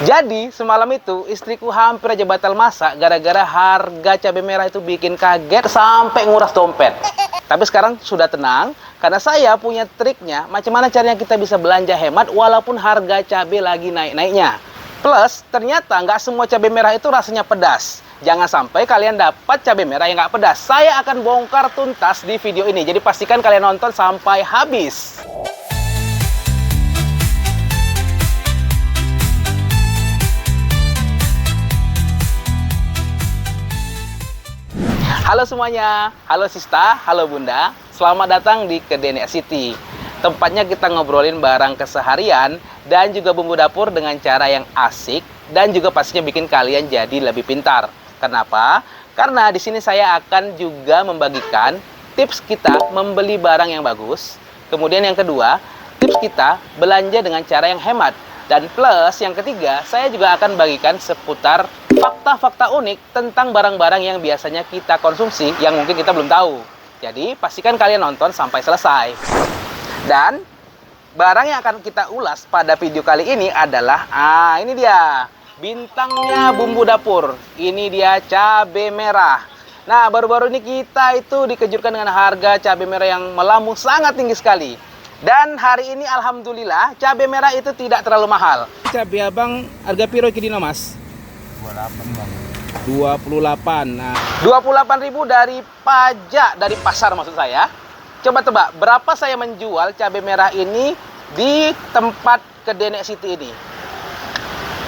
Jadi semalam itu istriku hampir aja batal masak gara-gara harga cabai merah itu bikin kaget sampai nguras dompet. Tapi sekarang sudah tenang karena saya punya triknya macam mana caranya kita bisa belanja hemat walaupun harga cabai lagi naik-naiknya. Plus ternyata nggak semua cabai merah itu rasanya pedas. Jangan sampai kalian dapat cabai merah yang nggak pedas. Saya akan bongkar tuntas di video ini. Jadi pastikan kalian nonton sampai habis. Halo semuanya, halo Sista, halo Bunda. Selamat datang di Kedai Nek Siti. Tempatnya kita ngobrolin barang keseharian dan juga bumbu dapur dengan cara yang asik dan juga pastinya bikin kalian jadi lebih pintar. Kenapa? Karena di sini saya akan juga membagikan tips kita membeli barang yang bagus. Kemudian yang kedua, tips kita belanja dengan cara yang hemat. Dan plus yang ketiga, saya juga akan bagikan seputar fakta-fakta unik tentang barang-barang yang biasanya kita konsumsi yang mungkin kita belum tahu. Jadi pastikan kalian nonton sampai selesai. Dan barang yang akan kita ulas pada video kali ini adalah, ini dia, bintangnya bumbu dapur. Ini dia cabai merah. Nah, baru-baru ini kita itu dikejutkan dengan harga cabai merah yang melambung sangat tinggi sekali. Dan hari ini alhamdulillah cabai merah itu tidak terlalu mahal. Cabai abang harga piro iki dino, Mas? 28 bang. 28. Nah, 28.000 dari pajak dari pasar maksud saya. Coba tebak berapa saya menjual cabai merah ini di tempat Kedai Nek Siti ini?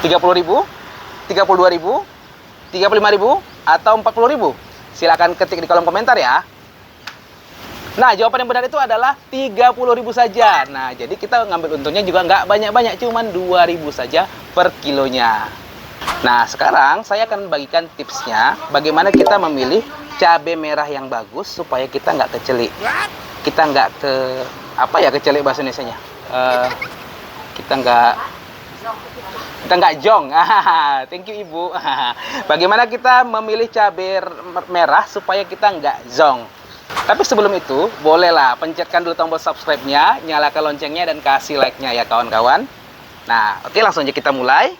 30.000, 32.000, 35.000 atau 40.000? Silakan ketik di kolom komentar ya. Nah, jawaban yang benar itu adalah 30.000 saja. Nah, jadi kita ngambil untungnya juga nggak banyak-banyak, cuman 2.000 saja per kilonya. Nah, sekarang saya akan bagikan tipsnya bagaimana kita memilih cabai merah yang bagus supaya kita nggak kecelik. Kita nggak kecelik bahasa Indonesianya. Kita nggak jong. Thank you Ibu. Bagaimana kita memilih cabai merah supaya kita nggak zong. Tapi sebelum itu, bolehlah pencetkan dulu tombol subscribe-nya, nyalakan loncengnya, dan kasih like-nya ya kawan-kawan. Nah, oke, langsung aja kita mulai.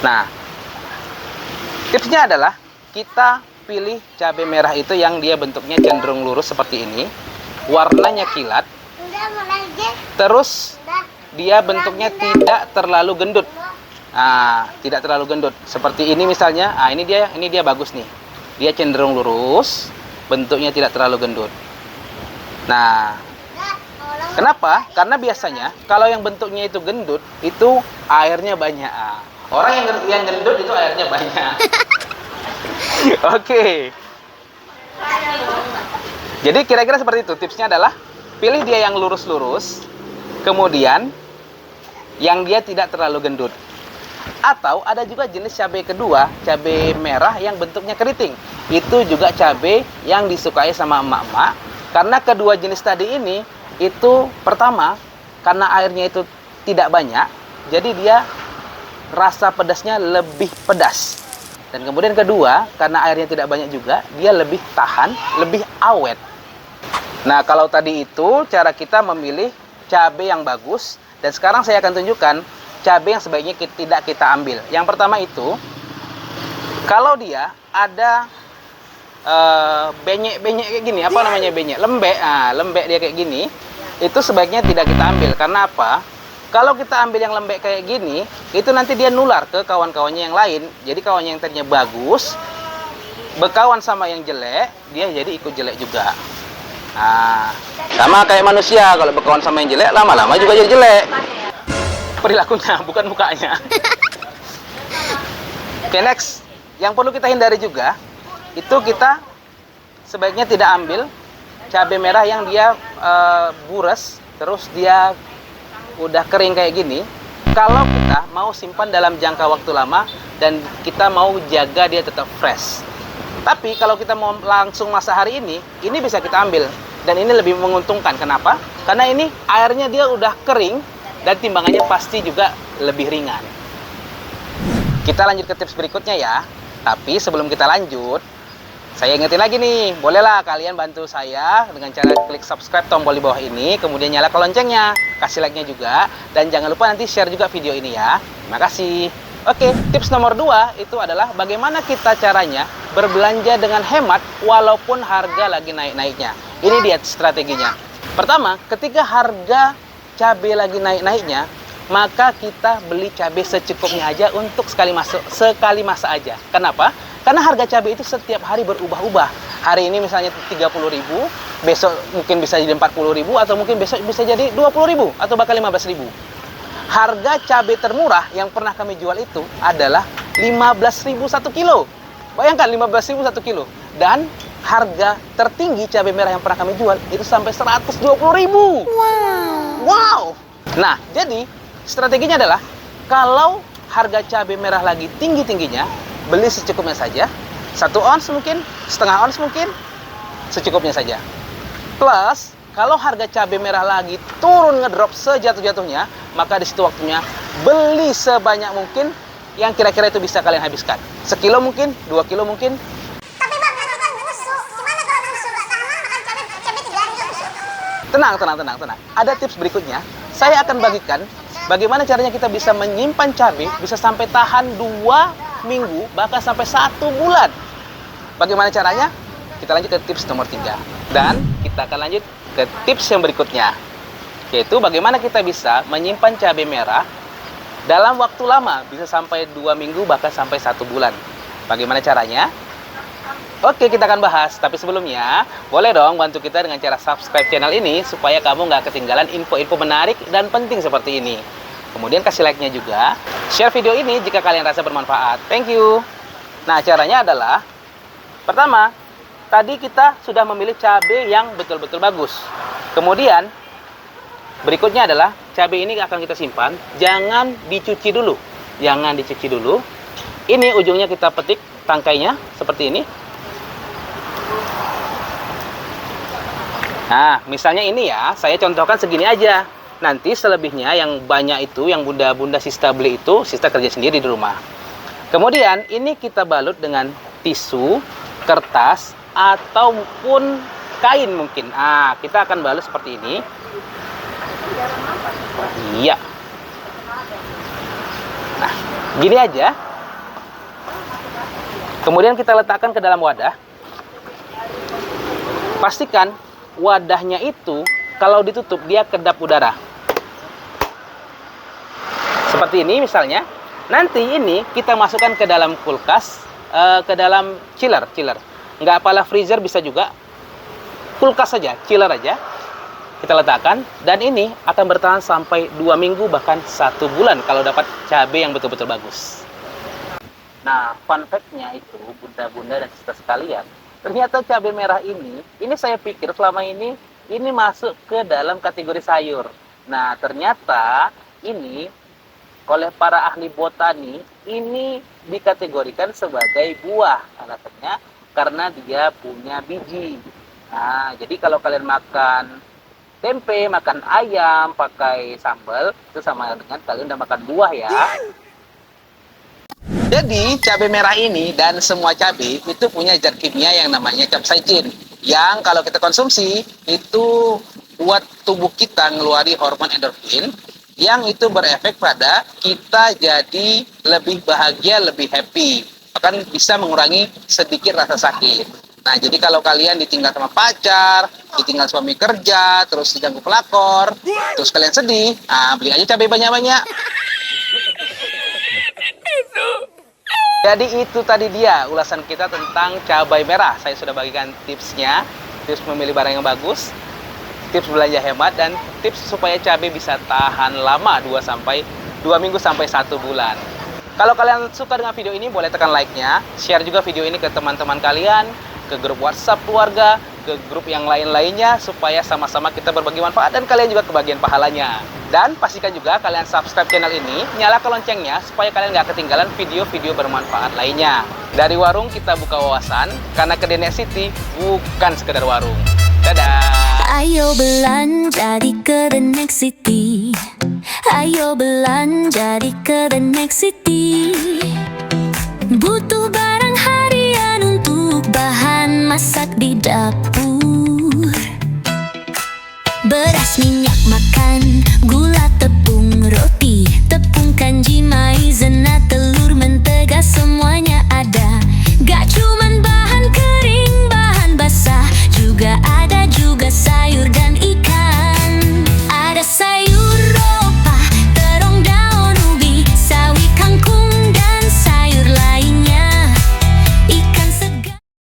Nah, tipsnya adalah kita pilih cabai merah itu yang dia bentuknya cenderung lurus seperti ini, warnanya kilat, terus dia bentuknya tidak terlalu gendut. Nah, tidak terlalu gendut. Seperti ini misalnya, ini dia bagus nih. Dia cenderung lurus, bentuknya tidak terlalu gendut. Nah, kenapa? Karena biasanya kalau yang bentuknya itu gendut, itu airnya banyak. Orang yang gendut itu airnya banyak. Oke. Jadi kira-kira seperti itu. Tipsnya adalah pilih dia yang lurus-lurus, kemudian yang dia tidak terlalu gendut. Atau ada juga jenis cabai kedua, cabai merah yang bentuknya keriting. Itu juga cabai yang disukai sama emak-emak. Karena kedua jenis tadi ini, itu pertama, karena airnya itu tidak banyak, jadi dia rasa pedasnya lebih pedas. Dan kemudian kedua, karena airnya tidak banyak juga, dia lebih tahan, lebih awet. Nah, kalau tadi itu cara kita memilih cabai yang bagus. Dan sekarang saya akan tunjukkan cabai yang sebaiknya tidak kita ambil. Yang pertama itu, kalau dia ada benyek-benyek kayak gini, apa namanya benyek? Lembek. Nah, lembek dia kayak gini, itu sebaiknya tidak kita ambil. Karena apa? Kalau kita ambil yang lembek kayak gini, itu nanti dia nular ke kawan-kawannya yang lain. Jadi kawan yang tadinya bagus, berkawan sama yang jelek, dia jadi ikut jelek juga. Nah, sama kayak manusia, kalau berkawan sama yang jelek, lama-lama juga jadi jelek. Perilakunya, bukan mukanya. Oke, next. Yang perlu kita hindari juga, itu kita sebaiknya tidak ambil cabai merah yang dia buras, terus dia udah kering kayak gini. Kalau kita mau simpan dalam jangka waktu lama dan kita mau jaga dia tetap fresh. Tapi kalau kita mau langsung masak hari ini bisa kita ambil. Dan ini lebih menguntungkan. Kenapa? Karena ini airnya dia udah kering dan timbangannya pasti juga lebih ringan. Kita lanjut ke tips berikutnya ya. Tapi sebelum kita lanjut, Saya ingetin lagi nih, bolehlah kalian bantu saya dengan cara klik subscribe tombol di bawah ini, kemudian nyalakan loncengnya, kasih like-nya juga, dan jangan lupa nanti share juga video ini ya. Terima kasih. Oke, tips nomor 2 itu adalah bagaimana kita caranya berbelanja dengan hemat walaupun harga lagi naik-naiknya. Ini dia strateginya. Pertama, ketika harga cabai lagi naik-naiknya, maka kita beli cabai secukupnya aja untuk sekali masak aja. Kenapa? Karena harga cabai itu setiap hari berubah-ubah. Hari ini misalnya 30.000, besok mungkin bisa jadi 40.000, atau mungkin besok bisa jadi 20.000 atau bahkan 15.000. Harga cabai termurah yang pernah kami jual itu adalah 15.000 1 kilo. Bayangkan 15.000 1 kilo. Dan harga tertinggi cabai merah yang pernah kami jual itu sampai 120.000. Wow. Nah, jadi strateginya adalah kalau harga cabai merah lagi tinggi-tingginya, beli secukupnya saja. 1 ons mungkin, setengah ons mungkin, secukupnya saja. Plus, kalau harga cabai merah lagi turun ngedrop sejatuh-jatuhnya, maka di situ waktunya beli sebanyak mungkin yang kira-kira itu bisa kalian habiskan. Sekilo mungkin, 2 kilo mungkin. Tapi bang, itu kan busuk. Gimana kalau busuk? Gak tahan lama makan cabai 3 hari itu busuk. Tenang. Ada tips berikutnya. Saya akan bagikan bagaimana caranya kita bisa menyimpan cabai bisa sampai tahan 2 minggu, bahkan sampai 1 bulan. Bagaimana caranya? Kita lanjut ke tips nomor 3. Dan kita akan lanjut ke tips yang berikutnya, yaitu bagaimana kita bisa menyimpan cabai merah dalam waktu lama, bisa sampai 2 minggu, bahkan sampai 1 bulan. Bagaimana caranya? Oke, kita akan bahas. Tapi sebelumnya, boleh dong bantu kita dengan cara subscribe channel ini supaya kamu nggak ketinggalan info-info menarik dan penting seperti ini. Kemudian kasih like-nya juga. Share video ini jika kalian rasa bermanfaat. Thank you. Nah, caranya adalah, pertama, tadi kita sudah memilih cabai yang betul-betul bagus. Kemudian, berikutnya adalah cabai ini akan kita simpan. Jangan dicuci dulu. Ini ujungnya kita petik tangkainya seperti ini. Nah, misalnya ini ya, saya contohkan segini aja. Nanti selebihnya yang banyak itu, yang bunda-bunda Sista beli itu, Sista kerja sendiri di rumah. Kemudian ini kita balut dengan tisu, kertas, ataupun kain mungkin. Nah, kita akan balut seperti ini. Iya. Nah, gini aja. Kemudian kita letakkan ke dalam wadah. Pastikan wadahnya itu kalau ditutup dia kedap udara. Seperti ini misalnya. Nanti ini kita masukkan ke dalam kulkas, ke dalam chiller. Nggak apalah freezer, bisa juga. Kulkas saja, chiller aja. Kita letakkan, dan ini akan bertahan sampai 2 minggu, bahkan 1 bulan kalau dapat cabai yang betul-betul bagus. Nah, fun fact-nya itu, bunda-bunda dan sista sekalian, ternyata cabai merah ini saya pikir selama ini masuk ke dalam kategori sayur. Nah, ternyata ini oleh para ahli botani ini dikategorikan sebagai buah. Alasannya karena dia punya biji. Nah, jadi kalau kalian makan tempe, makan ayam pakai sambal, itu sama dengan kalian udah makan buah ya. Jadi cabai merah ini dan semua cabai itu punya zat kimia yang namanya capsaicin, yang kalau kita konsumsi itu buat tubuh kita ngeluari hormon endorfin, yang itu berefek pada kita jadi lebih bahagia, lebih happy, bahkan bisa mengurangi sedikit rasa sakit. Nah, jadi kalau kalian ditinggal sama pacar, ditinggal suami kerja, terus diganggu pelakor, terus kalian sedih, nah beli aja cabai banyak-banyak. Jadi itu tadi dia ulasan kita tentang cabai merah. Saya sudah bagikan tipsnya, tips memilih barang yang bagus, tips belanja hemat, dan tips supaya cabai bisa tahan lama 2 minggu sampai 1 bulan. Kalau kalian suka dengan video ini, boleh tekan like-nya, share juga video ini ke teman-teman kalian, ke grup WhatsApp keluarga, ke grup yang lain-lainnya, supaya sama-sama kita berbagi manfaat dan kalian juga kebagian pahalanya. Dan pastikan juga kalian subscribe channel ini, nyalakan loncengnya supaya kalian nggak ketinggalan video-video bermanfaat lainnya. Dari warung kita buka wawasan, karena Kedene City bukan sekedar warung. Dadah! Ayo belanja di Kedene City. Ayo belanja di Kedene City. Butuh barang harian untuk bahan masak di dapur. Beras, minyak, makan, gula, tepung, roti, tepung